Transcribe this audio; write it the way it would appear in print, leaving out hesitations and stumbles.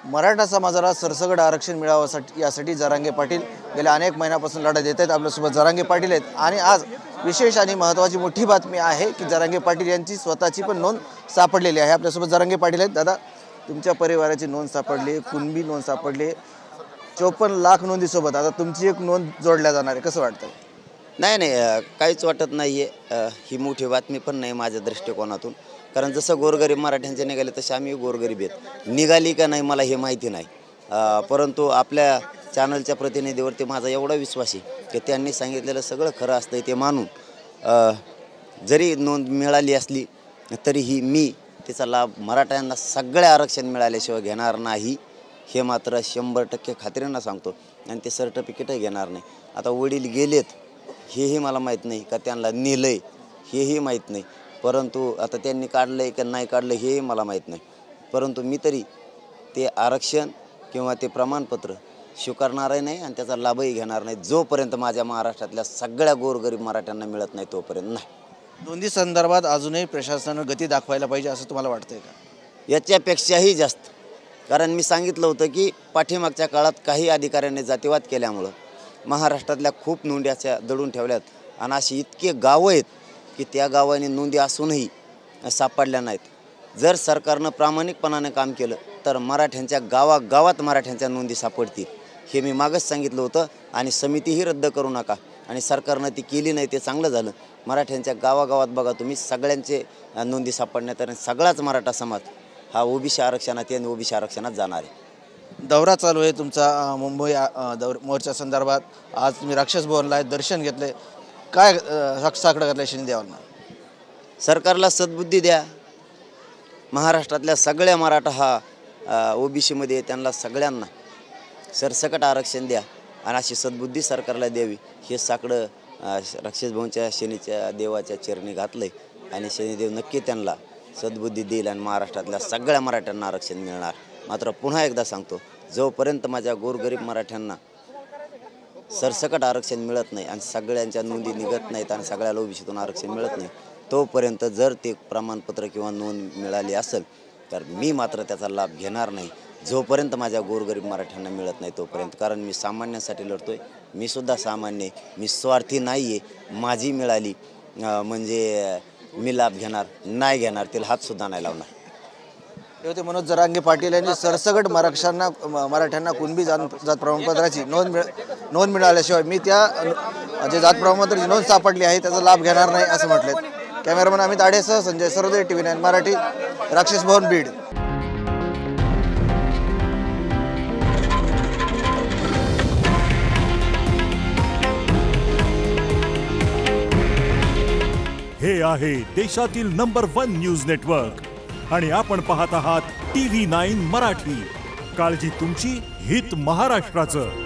मराठा समाजाला सरसकट आरक्षण मिळावं यासाठी जरांगे पाटील गेल्या अनेक महिन्यापासून लढा देत आहेत। आपल्यासोबत जरांगे पाटील आहेत आणि आज विशेष आणि महत्त्वाची मोठी बातमी आहे की जरांगे पाटील यांची स्वतःची पण नोंद सापडलेली आहे। आपल्यासोबत जरांगे पाटील आहेत। दादा, तुमच्या परिवाराची नोंद सापडली, कुणबी नोंद सापडली, 54 लाख नोंदीसोबत आता तुमची एक नोंद जोडल्या जाणार आहे, कसं वाटतं? नाही, काहीच वाटत नाही आहे। ही मोठी बातमी पण नाही माझ्या दृष्टिकोनातून, कारण जसं गोरगरीब मराठ्यांचे निघाले तसे आम्ही गोरगरीब आहेत। निघाली का नाही मला हे माहिती नाही, परंतु आपल्या चॅनलच्या प्रतिनिधीवरती माझा एवढा विश्वास आहे की त्यांनी सांगितलेलं सगळं खरं असतं ते मानून जरी नोंद मिळाली असली तरीही मी त्याचा लाभ मराठ्यांना सगळ्या आरक्षण मिळाल्याशिवाय घेणार नाही, हे मात्र 100% खात्रीनं सांगतो। आणि ते सर्टिफिकेटही घेणार नाही। आता वडील गेलेत हेही मला माहीत नाही, का त्यांना नेलं आहे हेही माहीत नाही, परंतु आता त्यांनी काढलं आहे का नाही काढलं हेही मला माहीत नाही, परंतु मी तरी ते आरक्षण किंवा ते प्रमाणपत्र स्वीकारणारही नाही आणि त्याचा लाभही घेणार नाही जोपर्यंत माझ्या महाराष्ट्रातल्या सगळ्या गोरगरीब मराठ्यांना मिळत नाही तोपर्यंत नाही। नोंदी संदर्भात अजूनही प्रशासनानं गती दाखवायला पाहिजे असं तुम्हाला वाटतंय का? याच्यापेक्षाही जास्त, कारण मी सांगितलं होतं की पाठीमागच्या काळात काही अधिकाऱ्यांनी जातीवाद केल्यामुळं महाराष्ट्रातल्या खूप नोंदी अशा दडून ठेवल्यात आणि अशी इतके गावं आहेत की त्या गावांनी नोंदी असूनही सापडल्या नाहीत। जर सरकारनं प्रामाणिकपणाने काम केलं तर मराठ्यांच्या गावागावात मराठ्यांच्या नोंदी सापडतील, हे मी मागच सांगितलं होतं। आणि समितीही रद्द करू नका, आणि सरकारनं ती केली नाही ते चांगलं झालं। मराठ्यांच्या गावागावात बघा तुम्ही सगळ्यांचे नोंदी सापडण्यात, आणि सगळाच मराठा समाज हा ओबीसी आरक्षणात आणि ओबीसी आरक्षणात जाणार आहे। दौरा चालू आहे तुमचा मुंबई मोर्चा संदर्भात, आज तुम्ही राक्षस भवनला दर्शन घेतले, काय साकडं घातलं शिंदेवांना? सरकारला सद्बुद्धी द्या, महाराष्ट्रातल्या सगळ्या मराठा हा ओबीसीमध्ये त्यांना सगळ्यांना सरसकट आरक्षण द्या आणि अशी सद्बुद्धी सरकारला द्यावी, हे साकडं राक्षस भवनच्या शनीच्या देवाच्या चरणी घातलं आहे। आणि शनिदेव नक्की त्यांना सद्बुद्धी देईल आणि महाराष्ट्रातल्या सगळ्या मराठ्यांना आरक्षण मिळणार। मात्र पुन्हा एकदा सांगतो, जोपर्यंत माझ्या गोरगरीब मराठ्यांना सरसकट आरक्षण मिळत नाही आणि सगळ्यांच्या नोंदी निघत नाहीत आणि सगळ्याला ओबीसीतून आरक्षण मिळत नाही, तोपर्यंत जर ते प्रमाणपत्र किंवा नोंद मिळाली असेल तर मी मात्र त्याचा लाभ घेणार नाही, जोपर्यंत माझ्या गोरगरीब मराठ्यांना मिळत नाही तोपर्यंत। कारण मी सामान्यांसाठी लढतोय, मी सुद्धा सामान्य आहे, मी स्वार्थी नाही आहे। माझी मिळाली म्हणजे मी लाभ घेणार, नाही घेणार तिला हातसुद्धा नाही लावणार। हे होते मनोज जरांगे पाटील यांनी सरसकट मराठ्यांना कुणबी जात प्रमाणपत्राची नोंद मिळाल्याशिवाय मी त्या जे जात प्रमाणपत्राची नोंद सापडली आहे त्याचा लाभ घेणार नाही असं म्हटलेत। कॅमेरामन अमित आडेसह संजय सरोदे, TV9 मराठी, राक्षस भवन, बीड। हे आहे देशातील नंबर 1 न्यूज नेटवर्क आणि आपण पाहत आहात TV9 मराठी। काळजी तुमची, हित महाराष्ट्राचं।